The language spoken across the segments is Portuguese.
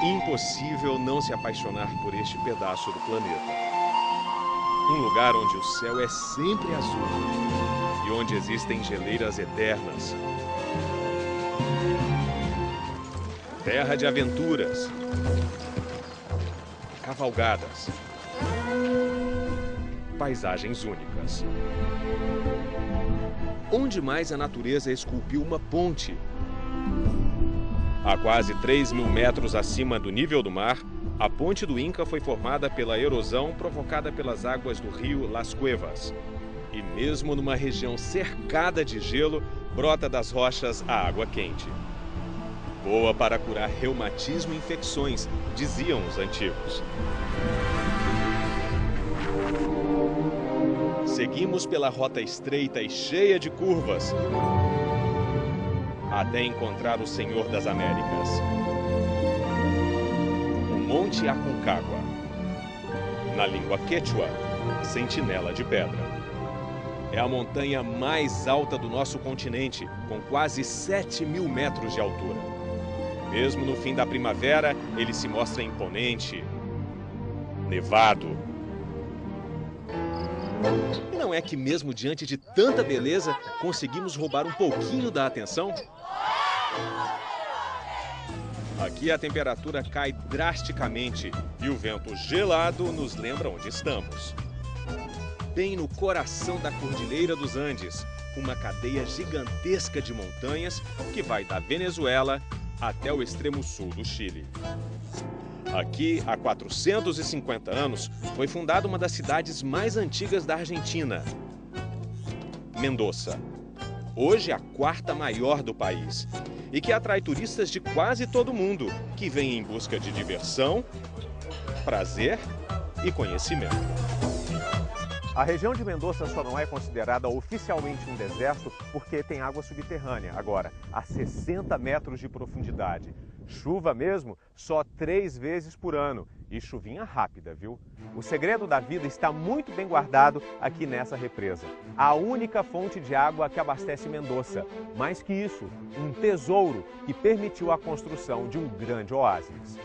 impossível não se apaixonar por este pedaço do planeta. Um lugar onde o céu é sempre azul e onde existem geleiras eternas. Terra de aventuras, cavalgadas, paisagens únicas. Onde mais a natureza esculpiu uma ponte? A quase 3.000 metros acima do nível do mar, a Ponte do Inca foi formada pela erosão provocada pelas águas do rio Las Cuevas. E mesmo numa região cercada de gelo, brota das rochas a água quente. Boa para curar reumatismo e infecções, diziam os antigos. Seguimos pela rota estreita e cheia de curvas, até encontrar o Senhor das Américas, o Monte Aconcagua, na língua quechua, Sentinela de Pedra. É a montanha mais alta do nosso continente, com quase 7.000 metros de altura. Mesmo no fim da primavera, ele se mostra imponente, nevado. E não é que mesmo diante de tanta beleza, conseguimos roubar um pouquinho da atenção? Aqui a temperatura cai drasticamente e o vento gelado nos lembra onde estamos. Bem no coração da Cordilheira dos Andes, uma cadeia gigantesca de montanhas que vai da Venezuela até o extremo sul do Chile. Aqui, há 450 anos, foi fundada uma das cidades mais antigas da Argentina, Mendoza. Hoje a quarta maior do país e que atrai turistas de quase todo mundo que vêm em busca de diversão, prazer e conhecimento. A região de Mendoza só não é considerada oficialmente um deserto porque tem água subterrânea, agora a 60 metros de profundidade. Chuva mesmo só 3 vezes por ano e chuvinha rápida, viu? O segredo da vida está muito bem guardado aqui nessa represa. A única fonte de água que abastece Mendoza. Mais que isso, um tesouro que permitiu a construção de um grande oásis.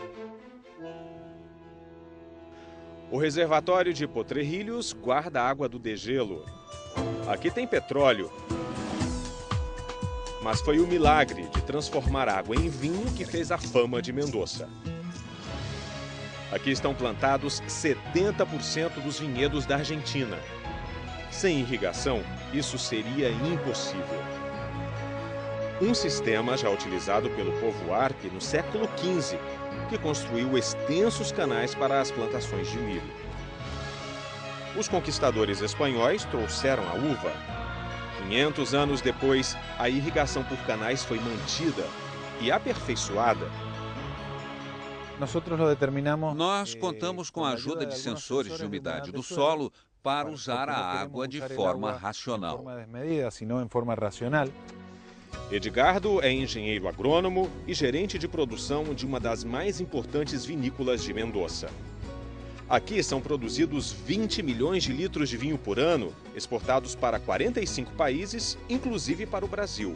O reservatório de Potrerilhos guarda a água do degelo. Aqui tem petróleo. Mas foi o milagre de transformar água em vinho que fez a fama de Mendoza. Aqui estão plantados 70% dos vinhedos da Argentina. Sem irrigação, isso seria impossível. Um sistema já utilizado pelo povo Arpe no século XV, que construiu extensos canais para as plantações de milho. Os conquistadores espanhóis trouxeram a uva. 500 anos depois, a irrigação por canais foi mantida e aperfeiçoada. Nós contamos com a ajuda de sensores de umidade do solo para usar a água de forma racional. Edgardo é engenheiro agrônomo e gerente de produção de uma das mais importantes vinícolas de Mendoza. Aqui são produzidos 20 milhões de litros de vinho por ano, exportados para 45 países, inclusive para o Brasil.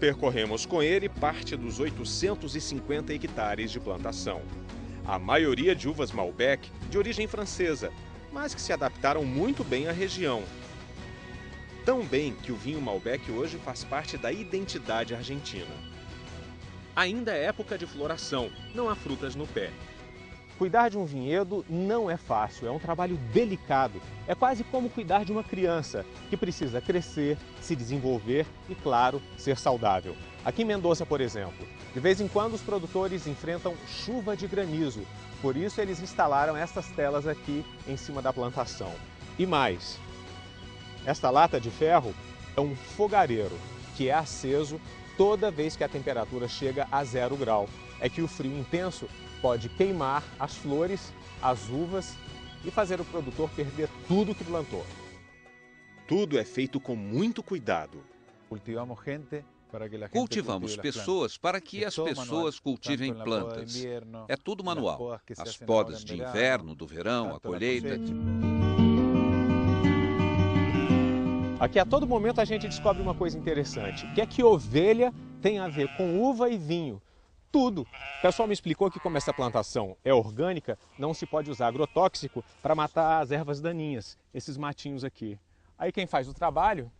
Percorremos com ele parte dos 850 hectares de plantação. A maioria de uvas Malbec de origem francesa, mas que se adaptaram muito bem à região. Tão bem que o vinho Malbec hoje faz parte da identidade argentina. Ainda é época de floração, não há frutas no pé. Cuidar de um vinhedo não é fácil, é um trabalho delicado. É quase como cuidar de uma criança, que precisa crescer, se desenvolver e, claro, ser saudável. Aqui em Mendoza, por exemplo, de vez em quando os produtores enfrentam chuva de granizo. Por isso eles instalaram essas telas aqui em cima da plantação. E mais, esta lata de ferro é um fogareiro, que é aceso toda vez que a temperatura chega a 0 grau. É que o frio intenso pode queimar as flores, as uvas e fazer o produtor perder tudo que plantou. Tudo é feito com muito cuidado. Cultivamos pessoas para que as pessoas cultivem plantas. É tudo manual. As podas de inverno, do verão, a colheita. Aqui a todo momento a gente descobre uma coisa interessante, que é que ovelha tem a ver com uva e vinho. tudo. O pessoal me explicou que como essa plantação é orgânica, não se pode usar agrotóxico para matar as ervas daninhas, esses matinhos aqui. Aí quem faz o trabalho?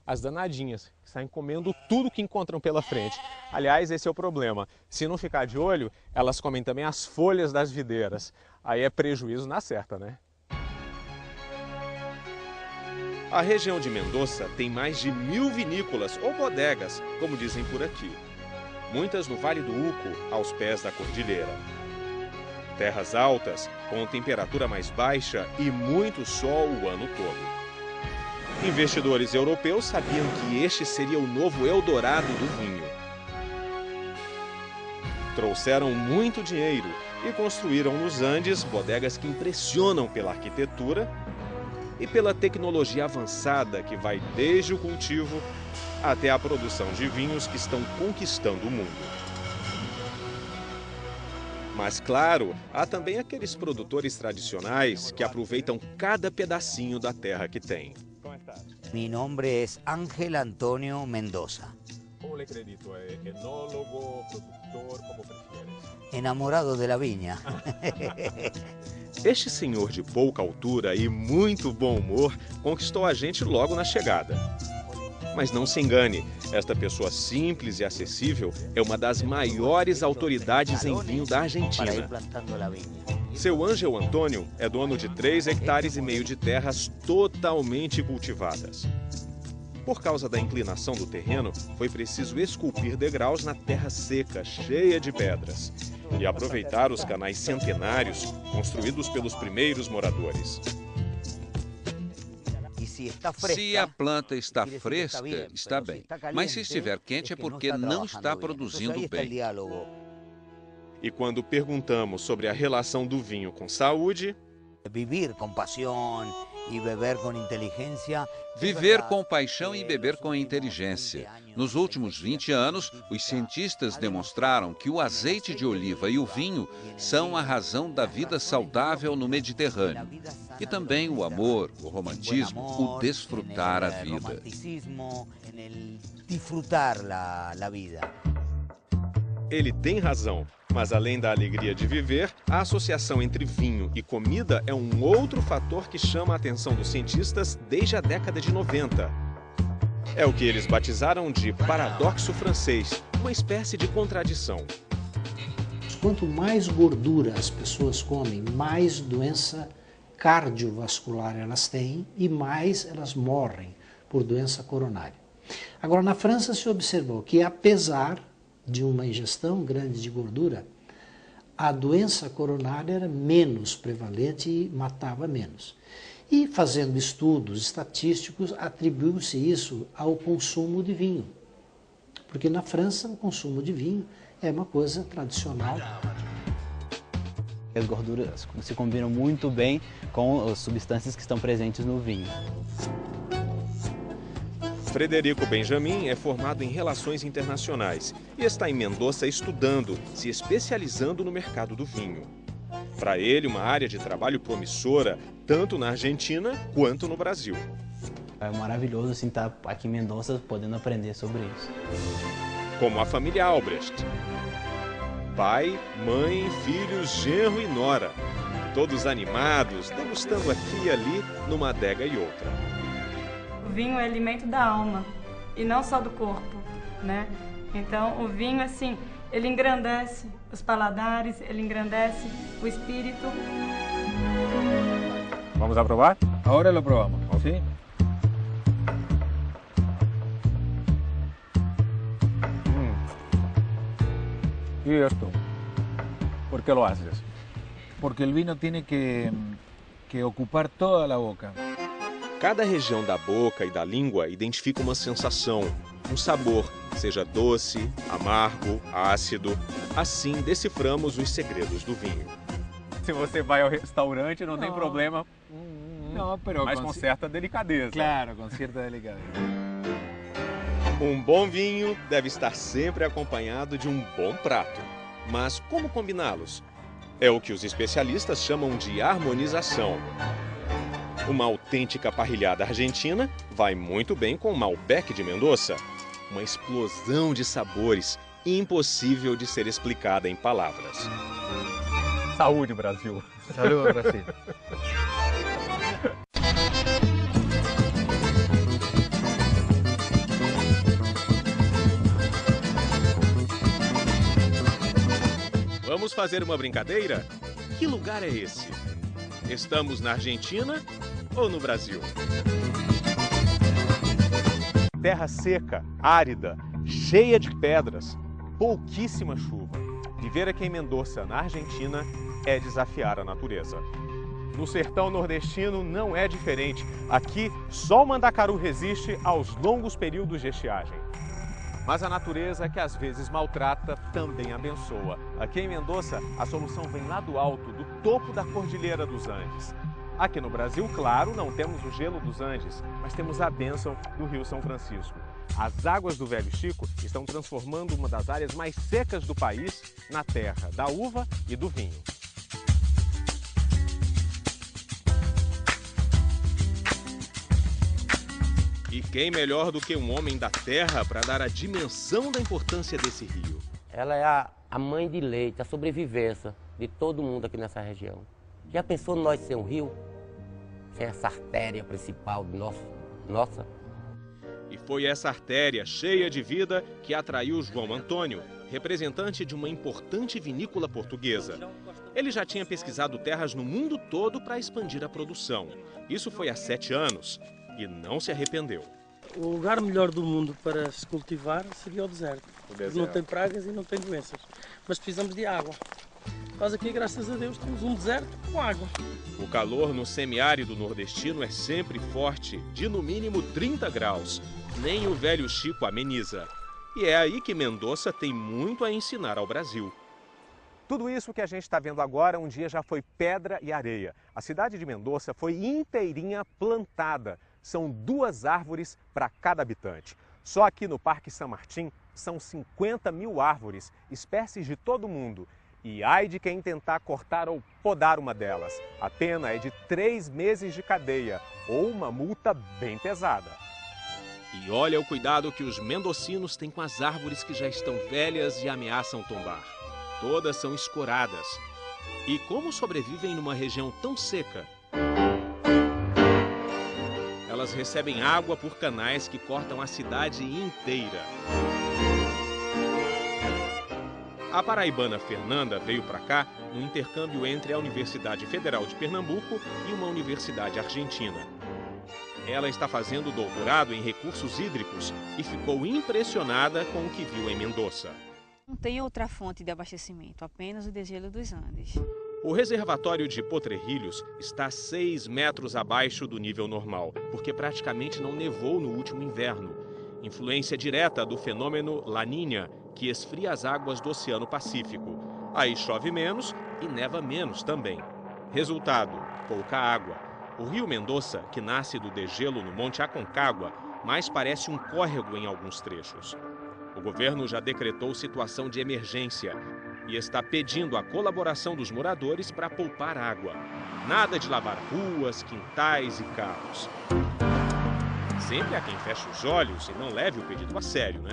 As danadinhas, que saem comendo tudo que encontram pela frente. Aliás, esse é o problema. Se não ficar de olho, elas comem também as folhas das videiras. Aí é prejuízo na certa, né? A região de Mendoza tem mais de 1000 vinícolas ou bodegas, como dizem por aqui. Muitas no Vale do Uco, aos pés da cordilheira. Terras altas, com temperatura mais baixa e muito sol o ano todo. Investidores europeus sabiam que este seria o novo Eldorado do vinho. Trouxeram muito dinheiro e construíram nos Andes bodegas que impressionam pela arquitetura e pela tecnologia avançada que vai desde o cultivo até a produção de vinhos que estão conquistando o mundo. Mas, claro, há também aqueles produtores tradicionais que aproveitam cada pedacinho da terra que têm. Mi nombre es Ángel Antonio Mendoza. Como le acredito? Enólogo, produtor, como prefieres? Enamorado de la viña. Este senhor de pouca altura e muito bom humor conquistou a gente logo na chegada. Mas não se engane, esta pessoa simples e acessível é uma das maiores autoridades em vinho da Argentina. Seu Ángel Antônio é dono de 3,5 hectares de terras totalmente cultivadas. Por causa da inclinação do terreno, foi preciso esculpir degraus na terra seca, cheia de pedras, e aproveitar os canais centenários construídos pelos primeiros moradores. Se a planta está fresca, está bem. Mas se estiver quente é porque não está produzindo bem. E quando perguntamos sobre a relação do vinho com saúde... Viver com paixão e beber com inteligência. Viver com paixão e beber com inteligência. Nos últimos 20 anos, os cientistas demonstraram que o azeite de oliva e o vinho são a razão da vida saudável no Mediterrâneo. E também o amor, o romantismo, o desfrutar a vida. Ele tem razão, mas além da alegria de viver, a associação entre vinho e comida é um outro fator que chama a atenção dos cientistas desde a década de 90. É o que eles batizaram de paradoxo francês, uma espécie de contradição. Quanto mais gordura as pessoas comem, mais doença cardiovascular elas têm e mais elas morrem por doença coronária. Agora, na França se observou que, apesar de uma ingestão grande de gordura, a doença coronária era menos prevalente e matava menos. E, fazendo estudos estatísticos, atribuiu-se isso ao consumo de vinho. Porque na França o consumo de vinho é uma coisa tradicional. As gorduras se combinam muito bem com as substâncias que estão presentes no vinho. Frederico Benjamin é formado em Relações Internacionais e está em Mendoza estudando, se especializando no mercado do vinho. Para ele, uma área de trabalho promissora, tanto na Argentina quanto no Brasil. É maravilhoso assim, estar aqui em Mendoza podendo aprender sobre isso. Como a família Albrecht. Pai, mãe, filhos, genro e nora. Todos animados, degustando aqui e ali, numa adega e outra. O vinho é alimento da alma e não só do corpo, né? Então, o vinho, assim, ele engrandece os paladares, ele engrandece o espírito. Vamos aprovar? Agora lo provamos, ¿sí? ¿Y esto? ¿Por qué lo haces? Porque el vino tiene que ocupar toda la boca. Cada região da boca e da língua identifica uma sensação, um sabor, seja doce, amargo, ácido. Assim deciframos os segredos do vinho. Se você vai ao restaurante, não tem problema, mas com certa delicadeza. Claro, com certa delicadeza. Um bom vinho deve estar sempre acompanhado de um bom prato. Mas como combiná-los? É o que os especialistas chamam de harmonização. Uma autêntica parrilhada argentina vai muito bem com o Malbec de Mendoza. Uma explosão de sabores, impossível de ser explicada em palavras. Saúde, Brasil. Saúde, Brasil. Vamos fazer uma brincadeira? Que lugar é esse? Estamos na Argentina ou no Brasil? Terra seca, árida, cheia de pedras, pouquíssima chuva. Viver aqui em Mendoza, na Argentina, é desafiar a natureza. No sertão nordestino não é diferente. Aqui, só o mandacaru resiste aos longos períodos de estiagem. Mas a natureza, que às vezes maltrata, também abençoa. Aqui em Mendoza, a solução vem lá do alto, do topo da Cordilheira dos Andes. Aqui no Brasil, claro, não temos o gelo dos Andes, mas temos a bênção do Rio São Francisco. As águas do Velho Chico estão transformando uma das áreas mais secas do país na terra da uva e do vinho. E quem melhor do que um homem da terra para dar a dimensão da importância desse rio? Ela é a mãe de leite, a sobrevivência de todo mundo aqui nessa região. Já pensou nós sem um rio? Sem essa artéria principal nossa? E foi essa artéria cheia de vida que atraiu João Antônio, representante de uma importante vinícola portuguesa. Ele já tinha pesquisado terras no mundo todo para expandir a produção. Isso foi há 7 anos e não se arrependeu. O lugar melhor do mundo para se cultivar seria o deserto. Porque não tem pragas e não tem doenças. Mas precisamos de água. Nós aqui, graças a Deus, temos um deserto com água. O calor no semiárido nordestino é sempre forte, de no mínimo 30 graus. Nem o Velho Chico ameniza. E é aí que Mendoza tem muito a ensinar ao Brasil. Tudo isso que a gente está vendo agora um dia já foi pedra e areia. A cidade de Mendoza foi inteirinha plantada. São 2 árvores para cada habitante. Só aqui no Parque São Martim são 50 mil árvores, espécies de todo mundo. E ai de quem tentar cortar ou podar uma delas. A pena é de 3 meses de cadeia ou uma multa bem pesada. E olha o cuidado que os mendocinos têm com as árvores que já estão velhas e ameaçam tombar. Todas são escoradas. E como sobrevivem numa região tão seca? Elas recebem água por canais que cortam a cidade inteira. A paraibana Fernanda veio para cá no intercâmbio entre a Universidade Federal de Pernambuco e uma universidade argentina. Ela está fazendo doutorado em recursos hídricos e ficou impressionada com o que viu em Mendoza. Não tem outra fonte de abastecimento, apenas o degelo dos Andes. O reservatório de Potrerilhos está 6 metros abaixo do nível normal, porque praticamente não nevou no último inverno. Influência direta do fenômeno La Niña, que esfria as águas do Oceano Pacífico. Aí chove menos e neva menos também. Resultado, pouca água. O rio Mendoza, que nasce do degelo no Monte Aconcagua, mais parece um córrego em alguns trechos. O governo já decretou situação de emergência e está pedindo a colaboração dos moradores para poupar água. Nada de lavar ruas, quintais e carros. Sempre há quem feche os olhos e não leve o pedido a sério, né?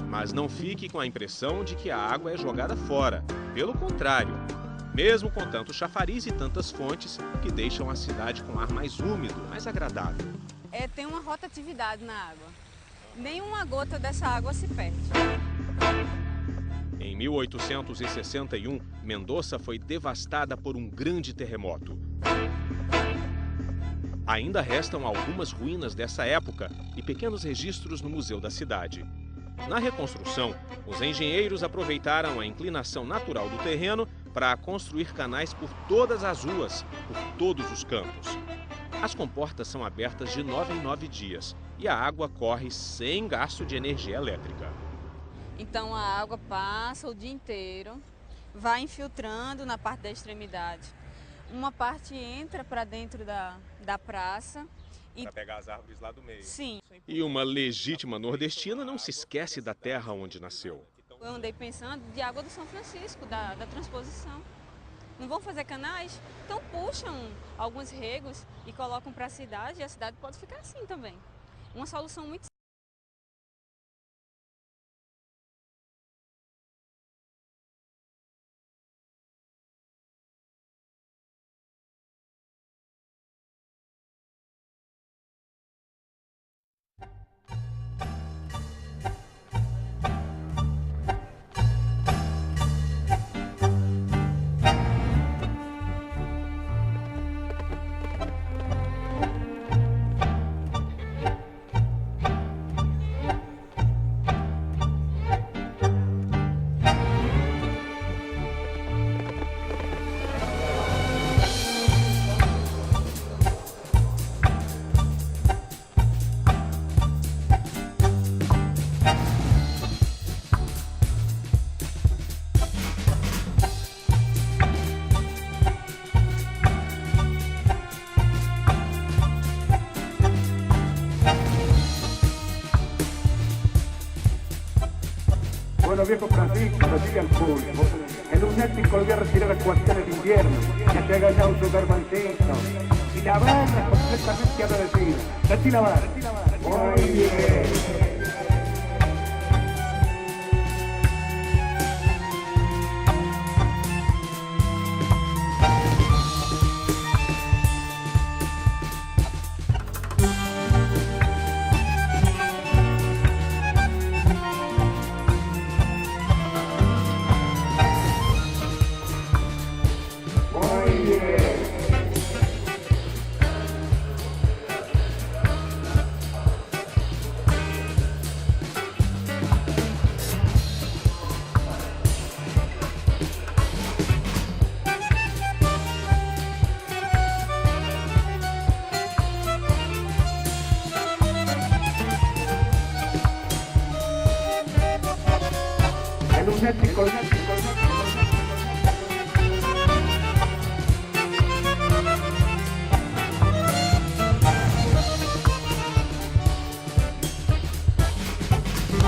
Mas não fique com a impressão de que a água é jogada fora. Pelo contrário, mesmo com tanto chafariz e tantas fontes que deixam a cidade com ar mais úmido, mais agradável. Tem uma rotatividade na água. Nenhuma gota dessa água se perde. Em 1861, Mendoza foi devastada por um grande terremoto. Ainda restam algumas ruínas dessa época e pequenos registros no museu da cidade. Na reconstrução, os engenheiros aproveitaram a inclinação natural do terreno para construir canais por todas as ruas, por todos os campos. As comportas são abertas de 9 em 9 dias e a água corre sem gasto de energia elétrica. Então a água passa o dia inteiro, vai infiltrando na parte da extremidade. Uma parte entra para dentro da praça. Para pegar as árvores lá do meio. Sim. E uma legítima nordestina não se esquece da terra onde nasceu. Eu andei pensando de água do São Francisco, da transposição. Não vão fazer canais? Então puxam alguns regos e colocam para a cidade e a cidade pode ficar assim também. Uma solução muito Bueno, viejo Francisco, recibe al público. El lunático volvió a retirar las cuestiones de invierno, que se haga ya un lugar maldito. Y la barra es completamente agradecida. Así la barra. Muy bien.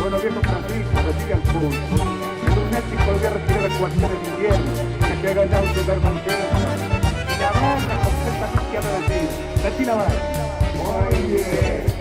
Bueno, viejo Francisco, recibe al público. El lunático volvió a retirar las cuestiones de invierno, que se haga ya un lugar maldito. Y la barra completamente agradecida. Así la barra. Muy bien.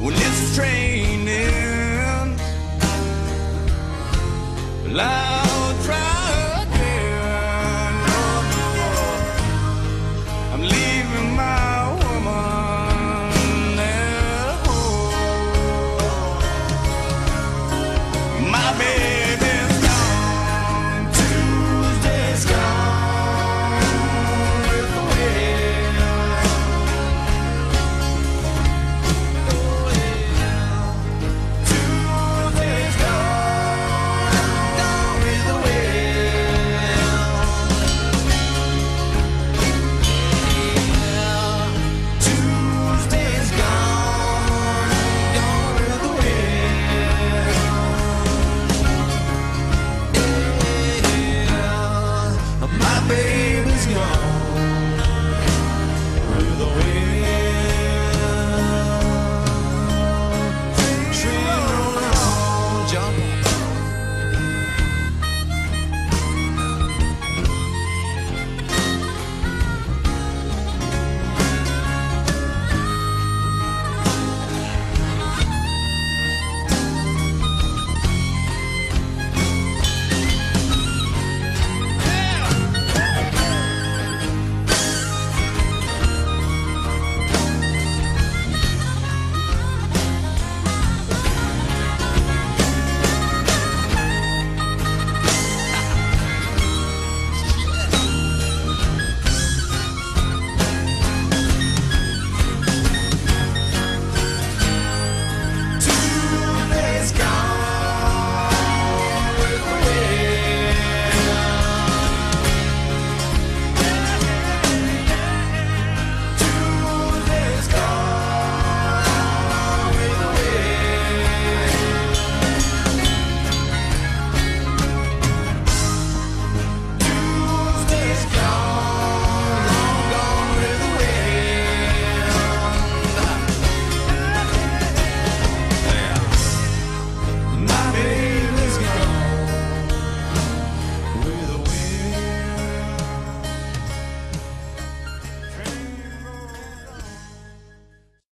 When this train ends,